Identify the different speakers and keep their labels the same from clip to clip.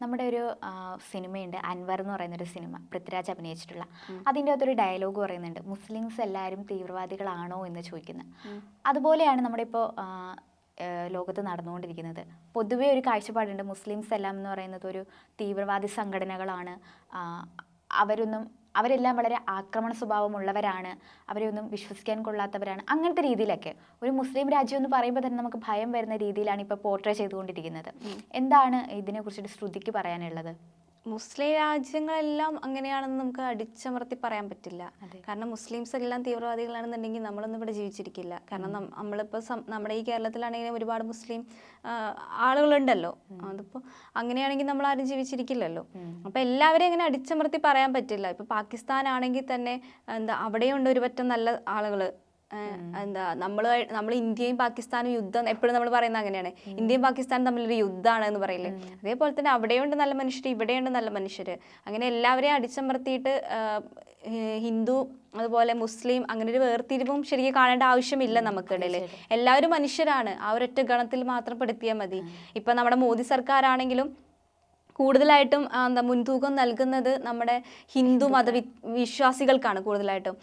Speaker 1: നമ്മുടെ ഒരു സിനിമയുണ്ട്, അൻവർ എന്ന് പറയുന്നൊരു സിനിമ, പൃഥ്വിരാജ് അഭിനയിച്ചിട്ടുള്ള. അതിൻ്റെ അകത്തൊരു ഡയലോഗ് പറയുന്നുണ്ട്, മുസ്ലിംസ് എല്ലാവരും തീവ്രവാദികളാണോ എന്ന് ചോദിക്കുന്നത്. അതുപോലെയാണ് നമ്മുടെ ഇപ്പോൾ ലോകത്ത് നടന്നുകൊണ്ടിരിക്കുന്നത്. പൊതുവേ ഒരു കാഴ്ചപ്പാടുണ്ട്, മുസ്ലിംസ് എല്ലാം എന്ന് പറയുന്നത് ഒരു തീവ്രവാദി സംഘടനകളാണ്, അവരെല്ലാം വളരെ ആക്രമണ സ്വഭാവമുള്ളവരാണ്, അവരെയൊന്നും വിശ്വസിക്കാൻ കൊള്ളാത്തവരാണ്, അങ്ങനത്തെ രീതിയിലൊക്കെ ഒരു മുസ്ലിം രാജ്യം എന്ന് പറയുമ്പോൾ തന്നെ നമുക്ക് ഭയം വരുന്ന രീതിയിലാണ് ഇപ്പോൾ പോർട്രേ ചെയ്തുകൊണ്ടിരിക്കുന്നത്. എന്താണ് ഇതിനെക്കുറിച്ചിട്ട് ശ്രുതിക്ക് പറയാനുള്ളത്?
Speaker 2: മുസ്ലിം രാജ്യങ്ങളെല്ലാം അങ്ങനെയാണെന്ന് നമുക്ക് അടിച്ചമർത്തി പറയാൻ പറ്റില്ല. കാരണം മുസ്ലിംസ് എല്ലാം തീവ്രവാദികളാണെന്നുണ്ടെങ്കിൽ നമ്മളൊന്നും ഇവിടെ ജീവിച്ചിരിക്കില്ല. കാരണം നമ്മളിപ്പോൾ നമ്മുടെ ഈ കേരളത്തിലാണെങ്കിലും ഒരുപാട് മുസ്ലിം ആളുകളുണ്ടല്ലോ. അതിപ്പോൾ അങ്ങനെയാണെങ്കിൽ നമ്മൾ ആരും ജീവിച്ചിരിക്കില്ലല്ലോ. അപ്പോൾ എല്ലാവരെയും അങ്ങനെ അടിച്ചമർത്തി പറയാൻ പറ്റില്ല. ഇപ്പോൾ പാകിസ്ഥാൻ ആണെങ്കിൽ തന്നെ അവിടെയുണ്ട് ഒരു പറ്റം നല്ല ആളുകൾ. നമ്മൾ ഇന്ത്യയും പാകിസ്ഥാനും യുദ്ധം എപ്പോഴും നമ്മൾ പറയുന്നത് അങ്ങനെയാണ്, ഇന്ത്യയും പാകിസ്ഥാനും തമ്മിലൊരു യുദ്ധമാണ് എന്ന് പറയില്ലേ. അതേപോലെ തന്നെ അവിടെയുണ്ട് നല്ല മനുഷ്യർ, ഇവിടെയുണ്ട് നല്ല മനുഷ്യർ. അങ്ങനെ എല്ലാവരെയും അടിച്ചമർത്തിയിട്ട് ഹിന്ദു അതുപോലെ മുസ്ലിം അങ്ങനെ ഒരു വേർതിരിവും ശരിക്കും കാണേണ്ട ആവശ്യമില്ല നമുക്കിടയിൽ. എല്ലാവരും മനുഷ്യരാണ്, ആ ഒരൊറ്റ ഗണത്തിൽ മാത്രം പെടുത്തിയാൽ മതി. ഇപ്പൊ നമ്മുടെ മോദി സർക്കാരാണെങ്കിലും കൂടുതലായിട്ടും മുൻതൂക്കം നൽകുന്നത് നമ്മുടെ ഹിന്ദു മതവിശ്വാസികൾക്കാണ് കൂടുതലായിട്ടും.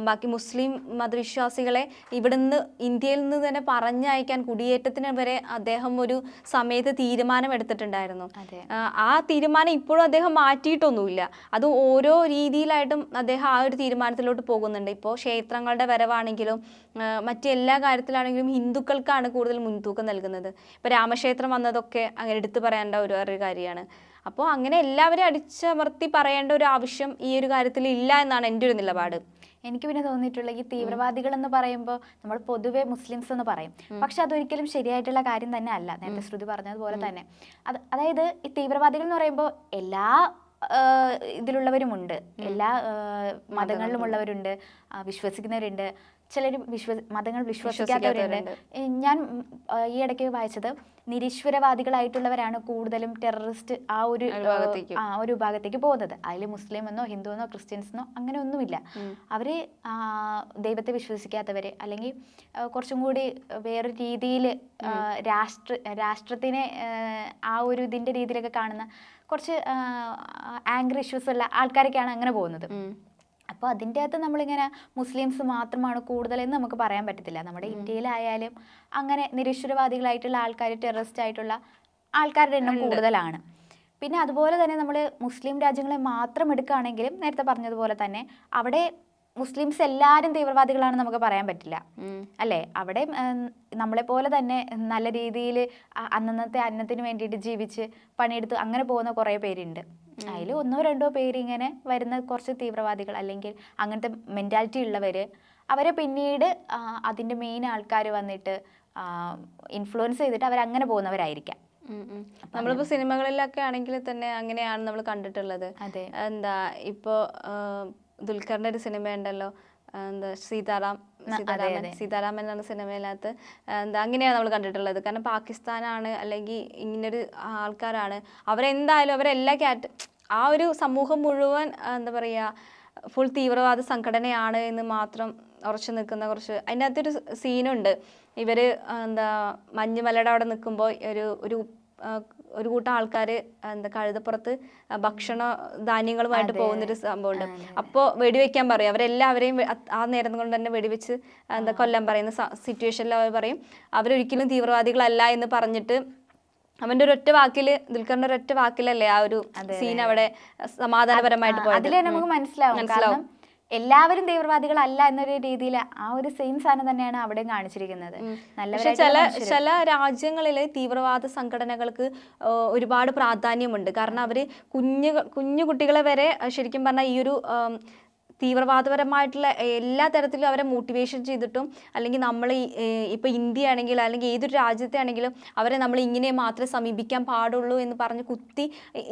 Speaker 2: ബാക്കി മുസ്ലിം മതവിശ്വാസികളെ ഇവിടുന്ന് ഇന്ത്യയിൽ നിന്ന് തന്നെ പറഞ്ഞയക്കാൻ കുടിയേറ്റത്തിന് വരെ അദ്ദേഹം ഒരു സമയത്ത് തീരുമാനം എടുത്തിട്ടുണ്ടായിരുന്നു. ആ തീരുമാനം ഇപ്പോഴും അദ്ദേഹം മാറ്റിയിട്ടൊന്നുമില്ല. അത് ഓരോ രീതിയിലായിട്ടും അദ്ദേഹം ആ ഒരു തീരുമാനത്തിലോട്ട് പോകുന്നുണ്ട്. ഇപ്പോൾ ക്ഷേത്രങ്ങളുടെ വരവാണെങ്കിലും മറ്റെല്ലാ കാര്യത്തിലാണെങ്കിലും ഹിന്ദുക്കൾക്കാണ് കൂടുതൽ മുൻതൂക്കം നൽകുന്നത്. ഇപ്പോൾ രാമക്ഷേത്രം വന്നതൊക്കെ അങ്ങനെ എടുത്തു പറയേണ്ട ഒരു കാര്യമാണ്. അപ്പോൾ അങ്ങനെ എല്ലാവരെയും അടിച്ചമർത്തി പറയേണ്ട ഒരു ആവശ്യം ഈ ഒരു കാര്യത്തിൽ ഇല്ല എന്നാണ് എൻ്റെ ഒരു നിലപാട്.
Speaker 1: എനിക്ക് പിന്നെ തോന്നിയിട്ടുള്ള ഈ തീവ്രവാദികൾ എന്ന് പറയുമ്പോൾ നമ്മൾ പൊതുവെ മുസ്ലിംസ് എന്ന് പറയും, പക്ഷെ അതൊരിക്കലും ശരിയായിട്ടുള്ള കാര്യം തന്നെ അല്ല. നേരത്തെ ശ്രുതി പറഞ്ഞതുപോലെ തന്നെ അതായത് ഈ തീവ്രവാദികൾ എന്ന് പറയുമ്പോൾ എല്ലാ ഇതിലുള്ളവരുമുണ്ട്, എല്ലാ മതങ്ങളിലുമുള്ളവരുണ്ട്, വിശ്വസിക്കുന്നവരുണ്ട്, ചിലർ മതങ്ങൾ വിശ്വസിക്കാത്തവരുണ്ട്. ഞാൻ ഈ ഇടയ്ക്ക് വായിച്ചത് നിരീശ്വരവാദികളായിട്ടുള്ളവരാണ് കൂടുതലും ടെററിസ്റ്റ് ആ ഒരു വിഭാഗത്തേക്ക് പോകുന്നത്. അതിൽ മുസ്ലിം എന്നോ ഹിന്ദു എന്നോ ക്രിസ്ത്യൻസ് എന്നോ അങ്ങനെ ഒന്നുമില്ല. അവര് ദൈവത്തെ വിശ്വസിക്കാത്തവര്, അല്ലെങ്കിൽ കുറച്ചും കൂടി വേറൊരു രീതിയിൽ രാഷ്ട്രത്തിനെ ആ ഒരു ഇതിന്റെ രീതിയിലൊക്കെ കാണുന്ന കുറച്ച് ആംഗർ ഇഷ്യൂസ് ഉള്ള ആൾക്കാരൊക്കെയാണ് അങ്ങനെ പോകുന്നത്. അപ്പോൾ അതിൻ്റെ അകത്ത് നമ്മളിങ്ങനെ മുസ്ലിംസ് മാത്രമാണ് കൂടുതലെന്ന് നമുക്ക് പറയാൻ പറ്റത്തില്ല. നമ്മുടെ ഇന്ത്യയിലായാലും അങ്ങനെ നിരീശ്വരവാദികളായിട്ടുള്ള ആൾക്കാർ, ടെററിസ്റ്റ് ആയിട്ടുള്ള ആൾക്കാരുടെ എണ്ണം കൂടുതലാണ്. പിന്നെ അതുപോലെ തന്നെ നമ്മൾ മുസ്ലിം രാജ്യങ്ങളെ മാത്രം എടുക്കുകയാണെങ്കിലും നേരത്തെ പറഞ്ഞതുപോലെ തന്നെ അവിടെ മുസ്ലിംസ് എല്ലാവരും തീവ്രവാദികളാണെന്ന് നമുക്ക് പറയാൻ പറ്റില്ല, അല്ലേ? അവിടെ നമ്മളെപ്പോലെ തന്നെ നല്ല രീതിയിൽ അന്നന്നത്തെ അന്നത്തിന് വേണ്ടിയിട്ട് ജീവിച്ച് പണിയെടുത്ത് അങ്ങനെ പോകുന്ന കുറേ പേരുണ്ട്. അതിൽ ഒന്നോ രണ്ടോ പേര് ഇങ്ങനെ വരുന്ന കുറച്ച് തീവ്രവാദികൾ അല്ലെങ്കിൽ അങ്ങനത്തെ മെൻറ്റാലിറ്റി ഉള്ളവർ, അവരെ പിന്നീട് അതിൻ്റെ മെയിൻ ആൾക്കാർ വന്നിട്ട് ഇൻഫ്ലുവൻസ് ചെയ്തിട്ട് അവരങ്ങനെ പോകുന്നവരായിരിക്കാം.
Speaker 2: നമ്മളിപ്പോ സിനിമകളിലൊക്കെ ആണെങ്കിൽ തന്നെ അങ്ങനെയാണ് നമ്മൾ കണ്ടിട്ടുള്ളത്. ഇപ്പോ ദുൽഖറിന്റെ ഒരു സിനിമ ഉണ്ടല്ലോ, സീതാറാമൻ എന്ന സിനിമയിനകത്ത് അങ്ങനെയാണ് നമ്മൾ കണ്ടിട്ടുള്ളത്. കാരണം പാകിസ്ഥാനാണ് അല്ലെങ്കിൽ ഇങ്ങനൊരു ആൾക്കാരാണ്, അവരെന്തായാലും അവരെല്ലാ ആ ഒരു സമൂഹം മുഴുവൻ ഫുൾ തീവ്രവാദ സംഘടനയാണ് എന്ന് മാത്രം ഉറച്ചു നിൽക്കുന്ന കുറച്ച്. അതിൻ്റെ അകത്തൊരു സീനുണ്ട്, ഇവര് മഞ്ഞുമലയുടെ അവിടെ നിൽക്കുമ്പോൾ ഒരു കൂട്ടം ആൾക്കാർ കഴുതപ്പുറത്ത് ഭക്ഷണ ധാന്യങ്ങളുമായിട്ട് പോകുന്നൊരു സംഭവമുണ്ട്. അപ്പോൾ വെടിവെക്കാൻ പറയും, അവരെല്ലാവരെയും ആ നേരം കൊണ്ട് തന്നെ വെടിവെച്ച് കൊല്ലാൻ പറയുന്ന സിറ്റുവേഷനിൽ അവർ പറയും അവരൊരിക്കലും തീവ്രവാദികളല്ല എന്ന് പറഞ്ഞിട്ട് അവന്റെ ഒരൊറ്റ വാക്കില്, ദുൽഖറിന്റെ ഒരൊറ്റ വാക്കിലല്ലേ ആ ഒരു സീൻ അവിടെ സമാധാനപരമായിട്ട് പോയത്.
Speaker 1: അതിലെ നമുക്ക് മനസ്സിലാവും എല്ലാവരും തീവ്രവാദികളല്ല എന്നൊരു രീതിയിൽ ആ ഒരു സെയിം സാധനം തന്നെയാണ് അവിടെ കാണിച്ചിരിക്കുന്നത്.
Speaker 2: പക്ഷെ ചില രാജ്യങ്ങളിലെ തീവ്രവാദ സംഘടനകൾക്ക് ഒരുപാട് പ്രാധാന്യമുണ്ട്. കാരണം അവര് കുഞ്ഞു കുട്ടികളെ വരെ ശരിക്കും പറഞ്ഞാൽ ഈ ഒരു തീവ്രവാദപരമായിട്ടുള്ള എല്ലാ തരത്തിലും അവരെ മോട്ടിവേഷൻ ചെയ്തിട്ടും, അല്ലെങ്കിൽ നമ്മൾ ഇപ്പോൾ ഇന്ത്യ ആണെങ്കിൽ അല്ലെങ്കിൽ ഏതൊരു രാജ്യത്തെ ആണെങ്കിലും അവരെ നമ്മൾ ഇങ്ങനെ മാത്രമേ സമീപിക്കാൻ പാടുള്ളൂ എന്ന് പറഞ്ഞ് കുത്തി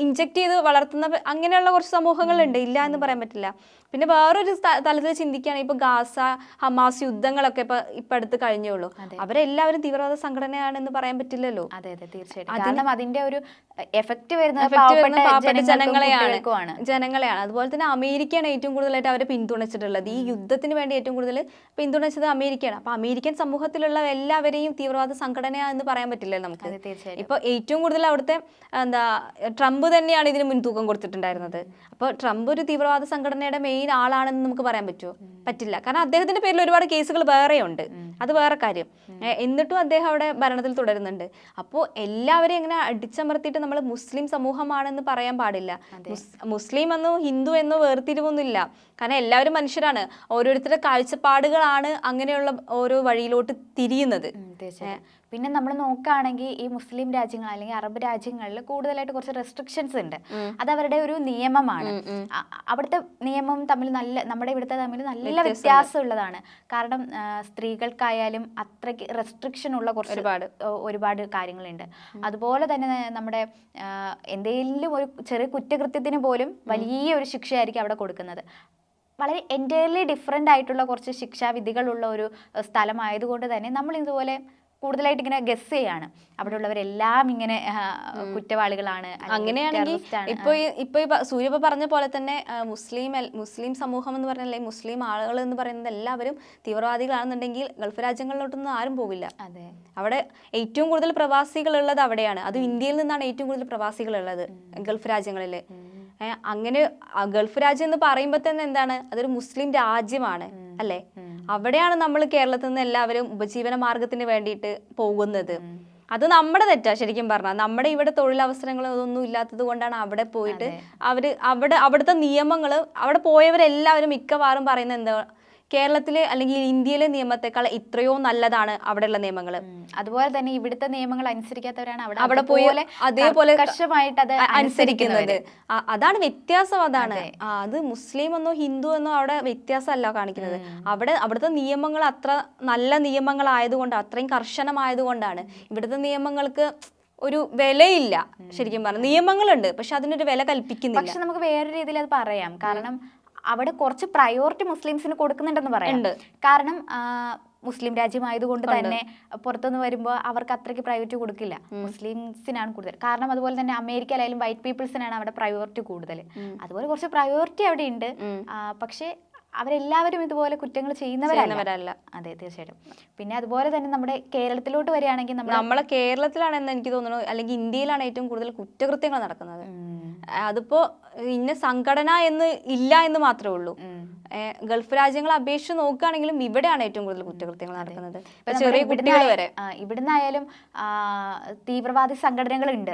Speaker 2: ഇൻജക്ട് ചെയ്ത് വളർത്തുന്ന അങ്ങനെയുള്ള കുറച്ച് സമൂഹങ്ങളുണ്ട്, ഇല്ല എന്ന് പറയാൻ പറ്റില്ല. പിന്നെ വേറൊരു തലത്തിൽ ചിന്തിക്കുകയാണെങ്കിൽ ഇപ്പോൾ ഗാസ ഹമാസ് യുദ്ധങ്ങളൊക്കെ ഇപ്പൊ അടുത്ത് കഴിഞ്ഞുള്ളൂ, അവരെല്ലാവരും തീവ്രവാദ സംഘടനയാണെന്ന് പറയാൻ പറ്റില്ലല്ലോ.
Speaker 1: അതെ അതെ തീർച്ചയായിട്ടും അതിന്റെ ഒരു എഫക്റ്റ്
Speaker 2: വരുന്നത് ജനങ്ങളെയാണ്. അതുപോലെ തന്നെ അമേരിക്കയാണ് ഏറ്റവും കൂടുതലായിട്ട് അവരെ പിന്തുണച്ചിട്ടുള്ളത്. ഈ യുദ്ധത്തിന് വേണ്ടി ഏറ്റവും കൂടുതൽ പിന്തുണച്ചത് അമേരിക്കയാണ്. അപ്പൊ അമേരിക്കൻ സമൂഹത്തിലുള്ള എല്ലാവരെയും തീവ്രവാദ സംഘടന എന്ന് പറയാൻ പറ്റില്ല നമുക്ക്. ഇപ്പൊ ഏറ്റവും കൂടുതൽ അവിടുത്തെ ട്രംപ് തന്നെയാണ് ഇതിന് മുൻതൂക്കം കൊടുത്തിട്ടുണ്ടായിരുന്നത്. അപ്പോൾ ട്രംപ് ഒരു തീവ്രവാദ സംഘടനയുടെ മെയിൻ ആളാണെന്ന് നമുക്ക് പറയാൻ പറ്റുമോ? പറ്റില്ല. കാരണം അദ്ദേഹത്തിന്റെ പേരിൽ ഒരുപാട് കേസുകൾ വേറെയുണ്ട്, അത് വേറെ കാര്യം. എന്നിട്ടും അദ്ദേഹം അവിടെ ഭരണത്തിൽ തുടരുന്നുണ്ട്. അപ്പോൾ എല്ലാവരെയും ഇങ്ങനെ അടിച്ചമർത്തിയിട്ട് നമ്മൾ മുസ്ലിം സമൂഹമാണെന്ന് പറയാൻ പാടില്ല. മുസ്ലിം എന്നോ ഹിന്ദു എന്നോ വേർതിരിവൊന്നുമില്ല. കാരണം എല്ലാവരും മനുഷ്യരാണ്. ഓരോരുത്തരുടെ കാഴ്ചപ്പാടുകളാണ് അങ്ങനെയുള്ള ഓരോ വഴിയിലോട്ട് തിരിയുന്നത്.
Speaker 1: പിന്നെ നമ്മൾ നോക്കുകയാണെങ്കിൽ ഈ മുസ്ലിം രാജ്യങ്ങൾ അല്ലെങ്കിൽ അറബ് രാജ്യങ്ങളിൽ കൂടുതലായിട്ട് കുറച്ച് റെസ്ട്രിക്ഷൻസ് ഉണ്ട്. അത് അവരുടെ ഒരു നിയമമാണ്. അവിടുത്തെ നിയമം തമ്മിൽ നമ്മുടെ ഇവിടുത്തെ തമ്മിൽ നല്ല വ്യത്യാസം ഉള്ളതാണ്. കാരണം സ്ത്രീകൾക്കായാലും അത്രയ്ക്ക് റെസ്ട്രിക്ഷൻ ഉള്ള ഒരുപാട് കാര്യങ്ങളുണ്ട്. അതുപോലെ തന്നെ നമ്മുടെ എന്തെങ്കിലും ഒരു ചെറിയ കുറ്റകൃത്യത്തിന് പോലും വലിയ ഒരു ശിക്ഷയായിരിക്കും അവിടെ കൊടുക്കുന്നത്. വളരെ എൻറ്റയർലി ഡിഫറെൻ്റ് ആയിട്ടുള്ള കുറച്ച് ശിക്ഷാവിധികളുള്ള ഒരു സ്ഥലമായതുകൊണ്ട് തന്നെ നമ്മൾ ഇതുപോലെ കൂടുതലായിട്ട് ഇങ്ങനെ ഗസ് ചെയ്യാണ് അവിടെ ഉള്ളവരെല്ലാം ഇങ്ങനെ കുറ്റവാളികളാണ്.
Speaker 2: അങ്ങനെയാണെങ്കിൽ ഇപ്പൊ സൂര്യ പറഞ്ഞ പോലെ തന്നെ മുസ്ലിം സമൂഹം എന്ന് പറഞ്ഞാൽ മുസ്ലിം ആളുകൾ എന്ന് പറയുന്നത് എല്ലാവരും തീവ്രവാദികളാണെന്നുണ്ടെങ്കിൽ ഗൾഫ് രാജ്യങ്ങളിലോട്ടൊന്നും ആരും പോകില്ല.
Speaker 1: അതെ,
Speaker 2: അവിടെ ഏറ്റവും കൂടുതൽ പ്രവാസികൾ ഉള്ളത് അവിടെയാണ്. അത് ഇന്ത്യയിൽ നിന്നാണ് ഏറ്റവും കൂടുതൽ പ്രവാസികൾ ഉള്ളത് ഗൾഫ് രാജ്യങ്ങളിൽ. അങ്ങനെ ഗൾഫ് രാജ്യം എന്ന് പറയുമ്പോൾ തന്നെ എന്താണ്, അതൊരു മുസ്ലിം രാജ്യമാണ് അല്ലേ? അവിടെയാണ് നമ്മൾ കേരളത്തിൽ നിന്ന് എല്ലാവരും ഉപജീവന മാർഗത്തിന് വേണ്ടിയിട്ട് പോകുന്നത്. അത് നമ്മുടെ തെറ്റാ ശരിക്കും പറഞ്ഞാൽ. നമ്മുടെ ഇവിടെ തൊഴിലവസരങ്ങൾ അതൊന്നും ഇല്ലാത്തത് കൊണ്ടാണ് അവിടെ പോയിട്ട് അവിടുത്തെ നിയമങ്ങൾ അവിടെ പോയവരെല്ലാവരും മിക്കവാറും പറയുന്നത് എന്താ, കേരളത്തിലെ അല്ലെങ്കിൽ ഇന്ത്യയിലെ നിയമത്തെക്കാൾ എത്രയോ നല്ലതാണ് അവിടെയുള്ള നിയമങ്ങൾ.
Speaker 1: അതുപോലെ തന്നെ ഇവിടുത്തെ നിയമങ്ങൾ അനുസരിക്കാത്തവരാണ് അവിടെ പോയി അതേപോലെ കർശനമായിട്ട് അത് അനുസരിക്കുന്നത്.
Speaker 2: അതാണ് വ്യത്യാസം. അതാണ് അത് മുസ്ലിം എന്നോ ഹിന്ദു എന്നോ അവിടെ വ്യത്യാസമല്ല കാണിക്കുന്നത്. അവിടുത്തെ നിയമങ്ങൾ അത്ര നല്ല നിയമങ്ങളായതുകൊണ്ട്, അത്രയും കർശനമായതുകൊണ്ടാണ്. ഇവിടുത്തെ നിയമങ്ങൾക്ക് ഒരു വിലയില്ല ശരിക്കും പറഞ്ഞാൽ. നിയമങ്ങളുണ്ട്, പക്ഷെ അതിനൊരു വില കൽപ്പിക്കുന്നില്ല.
Speaker 1: പക്ഷെ നമുക്ക് വേറെ രീതിയിൽ അത് പറയാം. കാരണം അവിടെ കുറച്ച് പ്രയോറിറ്റി മുസ്ലിംസിന് കൊടുക്കുന്നുണ്ടെന്ന് പറയാം. കാരണം മുസ്ലിം രാജ്യമായതുകൊണ്ട് തന്നെ പുറത്തുനിന്ന് വരുമ്പോൾ അവർക്ക് അത്രയ്ക്ക് പ്രയോറിറ്റി കൊടുക്കില്ല, മുസ്ലിംസിനാണ് കൂടുതൽ. കാരണം അതുപോലെ തന്നെ അമേരിക്കയിലായാലും വൈറ്റ് പീപ്പിൾസിനാണ് അവിടെ പ്രയോറിറ്റി കൂടുതൽ. അതുപോലെ കുറച്ച് പ്രയോറിറ്റി അവിടെ ഉണ്ട്. പക്ഷേ അവരെല്ലാവരും ഇതുപോലെ കുറ്റങ്ങൾ ചെയ്യുന്നവരല്ല. അതെ, തീർച്ചയായിട്ടും. പിന്നെ അതുപോലെ തന്നെ നമ്മുടെ കേരളത്തിലോട്ട് വരികയാണെങ്കിൽ
Speaker 2: നമ്മളെ കേരളത്തിലാണെന്ന് എനിക്ക് തോന്നുന്നു, അല്ലെങ്കിൽ ഇന്ത്യയിലാണ് ഏറ്റവും കൂടുതൽ കുറ്റകൃത്യങ്ങൾ നടക്കുന്നത്. അതിപ്പോ ഇന്ന സംഘടന എന്ന് ഇല്ല എന്ന് മാത്രമേ ഉള്ളൂ. ഗൾഫ് രാജ്യങ്ങളെ അപേക്ഷിച്ച് നോക്കുകയാണെങ്കിലും ഇവിടെയാണ് ഏറ്റവും കൂടുതൽ കുറ്റകൃത്യങ്ങൾ നടക്കുന്നത്. ചെറിയ കുട്ടികൾ വരെ
Speaker 1: ഇവിടുന്നായാലും തീവ്രവാദി സംഘടനകളുണ്ട്.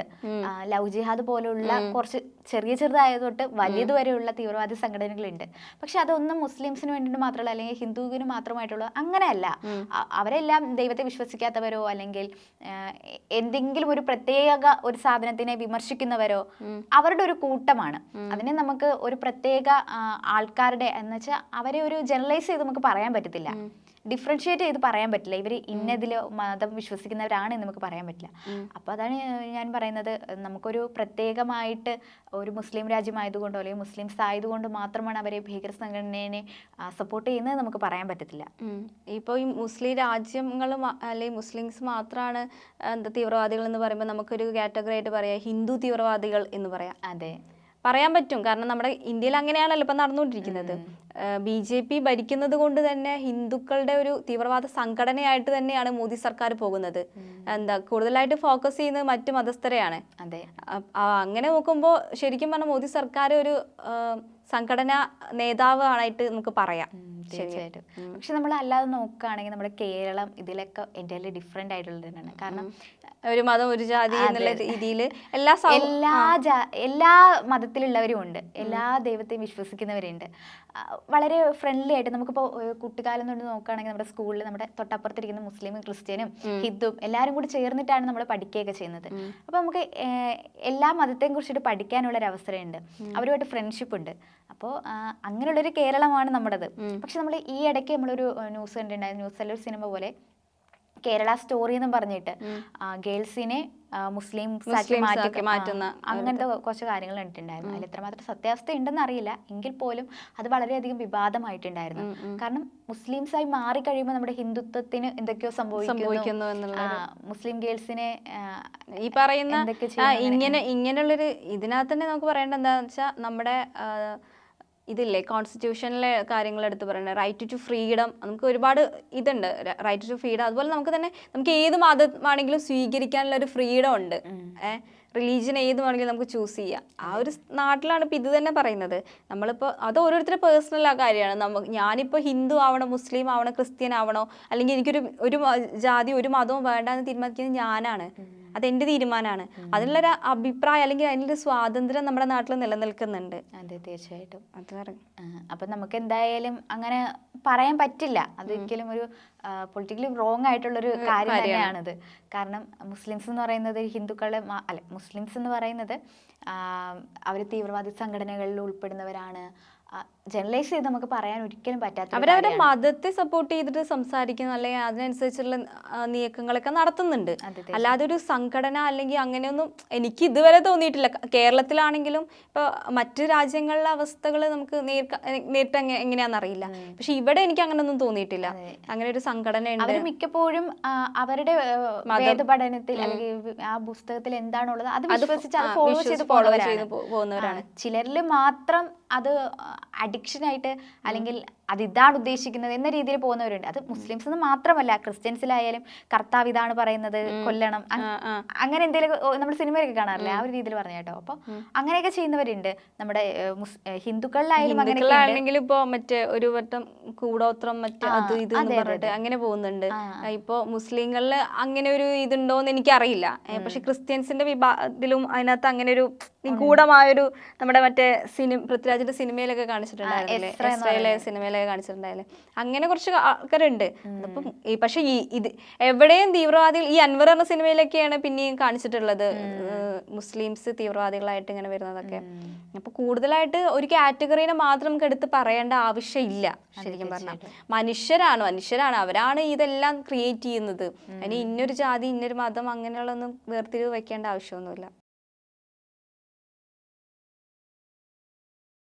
Speaker 1: ലവ് ജിഹാദ് പോലുള്ള കുറച്ച് ചെറുതായത് തൊട്ട് വലിയതുവരെയുള്ള തീവ്രവാദി സംഘടനകളുണ്ട്. പക്ഷെ അതൊന്നും മുസ്ലിംസിന് വേണ്ടിയിട്ട് മാത്രമല്ല, അല്ലെങ്കിൽ ഹിന്ദുവിന് മാത്രമായിട്ടുള്ള അങ്ങനെയല്ല. അവരെല്ലാം ദൈവത്തെ വിശ്വസിക്കാത്തവരോ അല്ലെങ്കിൽ എന്തെങ്കിലും ഒരു പ്രത്യേക ഒരു സാധനത്തിനെ വിമർശിക്കുന്നവരോ അവരുടെ ഒരു കൂട്ടമാണ്. അതിനെ നമുക്ക് ഒരു പ്രത്യേക ആൾക്കാരുടെ എന്ന് വെച്ചാൽ അവരെ ഒരു ജനറലൈസ് ചെയ്ത് നമുക്ക് പറയാൻ പറ്റത്തില്ല, ഡിഫറൻഷിയേറ്റ് ചെയ്ത് പറയാൻ പറ്റില്ല. ഇവർ ഇന്നതിലോ മതം വിശ്വസിക്കുന്നവരാണ് എന്ന് നമുക്ക് പറയാൻ പറ്റില്ല. അപ്പോൾ അതാണ് ഞാൻ പറയുന്നത്, നമുക്കൊരു പ്രത്യേകമായിട്ട് ഒരു മുസ്ലിം രാജ്യമായതുകൊണ്ടോ അല്ലെങ്കിൽ മുസ്ലിംസ് ആയതുകൊണ്ട് മാത്രമാണ് അവരെ ഭീകര സംഘടനയെ സപ്പോർട്ട് ചെയ്യുന്നത് നമുക്ക് പറയാൻ പറ്റത്തില്ല.
Speaker 2: ഇപ്പോൾ ഈ മുസ്ലിം രാജ്യങ്ങൾ അല്ലെങ്കിൽ മുസ്ലിംസ് മാത്രമാണ് തീവ്രവാദികൾ എന്ന് പറയുമ്പോൾ നമുക്കൊരു കാറ്റഗറി ആയിട്ട് പറയാം ഹിന്ദു തീവ്രവാദികൾ എന്ന് പറയാം.
Speaker 1: അതെ,
Speaker 2: പറയാൻ പറ്റും. കാരണം നമ്മുടെ ഇന്ത്യയിൽ അങ്ങനെയാണല്ലോ ഇപ്പം നടന്നുകൊണ്ടിരിക്കുന്നത്. BJP ഭരിക്കുന്നത് കൊണ്ട് തന്നെ ഹിന്ദുക്കളുടെ ഒരു തീവ്രവാദ സംഘടനയായിട്ട് തന്നെയാണ് മോദി സർക്കാർ പോകുന്നത്. കൂടുതലായിട്ട് ഫോക്കസ് ചെയ്യുന്നത് മറ്റു മതസ്ഥരെയാണ്.
Speaker 1: അതെ,
Speaker 2: അങ്ങനെ നോക്കുമ്പോൾ ശരിക്കും പറഞ്ഞാൽ മോദി സർക്കാർ ഒരു സംഘടനാ നേതാവ് ആയിട്ട് നമുക്ക് പറയാം.
Speaker 1: തീർച്ചയായിട്ടും. പക്ഷെ നമ്മൾ അല്ലാതെ നോക്കുകയാണെങ്കിൽ നമ്മുടെ കേരളം ഇതിലൊക്കെ എൻ്റയർലി ഡിഫറെൻ്റ് ആയിട്ടുള്ളത് തന്നെയാണ്. കാരണം
Speaker 2: ഒരു മതം ഒരു ജാതി എന്നുള്ള രീതിയിൽ
Speaker 1: എല്ലാ മതത്തിലുള്ളവരും ഉണ്ട്, എല്ലാ ദൈവത്തെയും വിശ്വസിക്കുന്നവരുണ്ട്. വളരെ ഫ്രണ്ട്ലി ആയിട്ട് നമുക്കിപ്പോൾ കുട്ടിക്കാലം കൊണ്ട് നോക്കുകയാണെങ്കിൽ നമ്മുടെ സ്കൂളിൽ നമ്മുടെ തൊട്ടപ്പുറത്തിരിക്കുന്ന മുസ്ലിമും ക്രിസ്ത്യനും ഹിന്ദുവും എല്ലാവരും കൂടി ചേർന്നിട്ടാണ് നമ്മൾ പഠിക്കുകയൊക്കെ ചെയ്യുന്നത്. അപ്പോൾ നമുക്ക് എല്ലാ മതത്തെയും കുറിച്ചിട്ട് പഠിക്കാനുള്ളൊരു അവസരമുണ്ട്, അവരുമായിട്ട് ഫ്രണ്ട്ഷിപ്പ് ഉണ്ട്. അപ്പോൾ അങ്ങനെയുള്ളൊരു കേരളമാണ് നമ്മുടേത്. പക്ഷെ നമ്മൾ ഈ ഇടയ്ക്ക് നമ്മളൊരു ന്യൂസ് കണ്ടിട്ടുണ്ടായിരുന്നു, ന്യൂസിലെ ഒരു സിനിമ പോലെ കേരള സ്റ്റോറി എന്ന് പറഞ്ഞിട്ട് ഗേൾസിനെ മുസ്ലിംസാക്കി മാറ്റുന്ന അങ്ങനത്തെ കുറച്ച് കാര്യങ്ങൾ കണ്ടിട്ടുണ്ടായിരുന്നു. അതിൽ എത്രമാത്രം സത്യാവസ്ഥ ഉണ്ടെന്ന് അറിയില്ല, എങ്കിൽ പോലും അത് വളരെയധികം വിവാദമായിട്ടുണ്ടായിരുന്നു. കാരണം മുസ്ലിംസായി മാറിക്കഴിയുമ്പോൾ നമ്മുടെ ഹിന്ദുത്വത്തിന് എന്തൊക്കെയോ സംഭവിക്കുന്നു, മുസ്ലിം ഗേൾസിനെ
Speaker 2: ഈ പറയുന്ന ഇങ്ങനെയുള്ളൊരു ഇതിനകത്ത് തന്നെ നമുക്ക് പറയേണ്ടത് എന്താണെന്ന് വെച്ചാൽ നമ്മുടെ ഇതില്ലേ കോൺസ്റ്റിറ്റ്യൂഷനിലെ കാര്യങ്ങൾ എടുത്ത് പറയുന്നത് റൈറ്റ് ടു ഫ്രീഡം, നമുക്ക് ഒരുപാട് ഇതുണ്ട്, റൈറ്റ് ടു ഫ്രീഡം. അതുപോലെ നമുക്ക് ഏത് മതമാണെങ്കിലും സ്വീകരിക്കാനുള്ള ഒരു ഫ്രീഡം ഉണ്ട്. റിലീജിയൻ ഏത് വേണമെങ്കിലും നമുക്ക് ചൂസ് ചെയ്യാം. ആ ഒരു നാട്ടിലാണ് ഇപ്പോൾ ഇത് തന്നെ പറയുന്നത്. നമ്മളിപ്പോൾ അത് ഓരോരുത്തരുടെ പേഴ്സണൽ ആ കാര്യമാണ്. ഞാനിപ്പോൾ ഹിന്ദു ആവണോ, മുസ്ലിം ആവണോ, ക്രിസ്ത്യൻ ആവണോ, അല്ലെങ്കിൽ ഒരു ജാതി ഒരു മതവും വേണ്ടെന്ന് തീരുമാനിക്കുന്നത് ഞാനാണ്. അതെന്റെ തീരുമാനമാണ്. അതിനുള്ളൊരു അഭിപ്രായം അല്ലെങ്കിൽ അതിൻ്റെ സ്വാതന്ത്ര്യം നമ്മുടെ നാട്ടിൽ നിലനിൽക്കുന്നുണ്ട്.
Speaker 1: അതെ, തീർച്ചയായിട്ടും.
Speaker 2: അത് പറയും.
Speaker 1: അപ്പം നമുക്ക് എന്തായാലും അങ്ങനെ പറയാൻ പറ്റില്ല. അതൊരിക്കലും ഒരു പൊളിറ്റിക്കലി റോങ് ആയിട്ടുള്ളൊരു കാര്യം തന്നെയാണിത്. കാരണം മുസ്ലിംസ് എന്ന് പറയുന്നത് ഹിന്ദുക്കളെ അല്ല, മുസ്ലിംസ് എന്ന് പറയുന്നത് അവർ തീവ്രവാദി സംഘടനകളിൽ ഉൾപ്പെടുന്നവരാണ്. ജനറലൈസ് ചെയ്ത് നമുക്ക് പറയാൻ ഒരിക്കലും പറ്റാത്ത,
Speaker 2: അവരവരുടെ മതത്തെ സപ്പോർട്ട് ചെയ്തിട്ട് സംസാരിക്കുന്നു, അല്ലെങ്കിൽ അതിനനുസരിച്ചുള്ള നീക്കങ്ങളൊക്കെ നടത്തുന്നുണ്ട്. അല്ലാതെ ഒരു സംഘടന അല്ലെങ്കിൽ അങ്ങനെയൊന്നും എനിക്ക് ഇതുവരെ തോന്നിയിട്ടില്ല. കേരളത്തിലാണെങ്കിലും ഇപ്പൊ മറ്റു രാജ്യങ്ങളിലെ അവസ്ഥകൾ നമുക്ക് നേരിട്ട് എങ്ങനെയാണെന്ന് അറിയില്ല. പക്ഷെ ഇവിടെ എനിക്ക് അങ്ങനെയൊന്നും തോന്നിയിട്ടില്ല. അങ്ങനെ ഒരു സംഘടന ഉണ്ട്.
Speaker 1: അവർ മിക്കപ്പോഴും അവരുടെ പഠനത്തിൽ അല്ലെങ്കിൽ ആ പുസ്തകത്തിൽ എന്താണുള്ളത് അത് വിശ്വസിച്ച് അത് ഫോളോ ചെയ്ത് പോകുന്നവരാണ്. ചിലരിൽ മാത്രം അത് അഡിക്ഷൻ ആയിട്ട് അല്ലെങ്കിൽ അതിതാണ് ഉദ്ദേശിക്കുന്നത് എന്ന രീതിയിൽ പോകുന്നവരുണ്ട്. അത് മുസ്ലിംസ് എന്ന് മാത്രമല്ല, ക്രിസ്ത്യൻസിലായാലും കർത്താവ് ഇതാണ് പറയുന്നത്, കൊല്ലണം, അങ്ങനെ എന്തെങ്കിലും നമ്മൾ സിനിമയൊക്കെ കാണാറില്ലേ, ആ ഒരു രീതിയിൽ പറഞ്ഞു കേട്ടോ. അപ്പൊ അങ്ങനെയൊക്കെ ചെയ്യുന്നവരുണ്ട്. നമ്മുടെ ഹിന്ദുക്കളിലായാലും
Speaker 2: ഇപ്പൊ മറ്റേ ഒരു വട്ടം കൂടോത്രം മറ്റേ അത് ഇത് പറഞ്ഞിട്ട് അങ്ങനെ പോകുന്നുണ്ട്. ഇപ്പൊ മുസ്ലിങ്ങളിൽ അങ്ങനെ ഒരു ഇതുണ്ടോന്ന് എനിക്കറിയില്ല. പക്ഷെ ക്രിസ്ത്യൻസിന്റെ വിഭാഗത്തിലും അതിനകത്ത് അങ്ങനെ ഒരു നിഗൂഢമായൊരു നമ്മുടെ മറ്റേ പൃഥ്വിരാജിന്റെ സിനിമയിലൊക്കെ കാണിച്ചിട്ടുണ്ടായിരുന്നില്ലേ, സിനിമയിലൊക്കെ കാണിച്ചിട്ടുണ്ടായില്ലേ, അങ്ങനെ കുറച്ച് ആൾക്കാരുണ്ട്. അപ്പം പക്ഷെ ഇത് എവിടെയും തീവ്രവാദികൾ ഈ അൻവർ എന്ന സിനിമയിലൊക്കെയാണ് പിന്നെയും കാണിച്ചിട്ടുള്ളത് മുസ്ലിംസ് തീവ്രവാദികളായിട്ട് ഇങ്ങനെ വരുന്നതൊക്കെ. അപ്പൊ കൂടുതലായിട്ട് ഒരു കാറ്റഗറീനെ മാത്രം നമുക്ക് എടുത്ത് പറയേണ്ട ആവശ്യമില്ല. ശരിക്കും പറഞ്ഞാൽ മനുഷ്യരാണ് അവരാണ് ഇതെല്ലാം ക്രിയേറ്റ് ചെയ്യുന്നത്. അതിന് ഇന്നൊരു ജാതി ഇന്നൊരു മതം അങ്ങനെയുള്ളൊന്നും വേർതിരിവ് വെക്കേണ്ട ആവശ്യമൊന്നുമില്ല.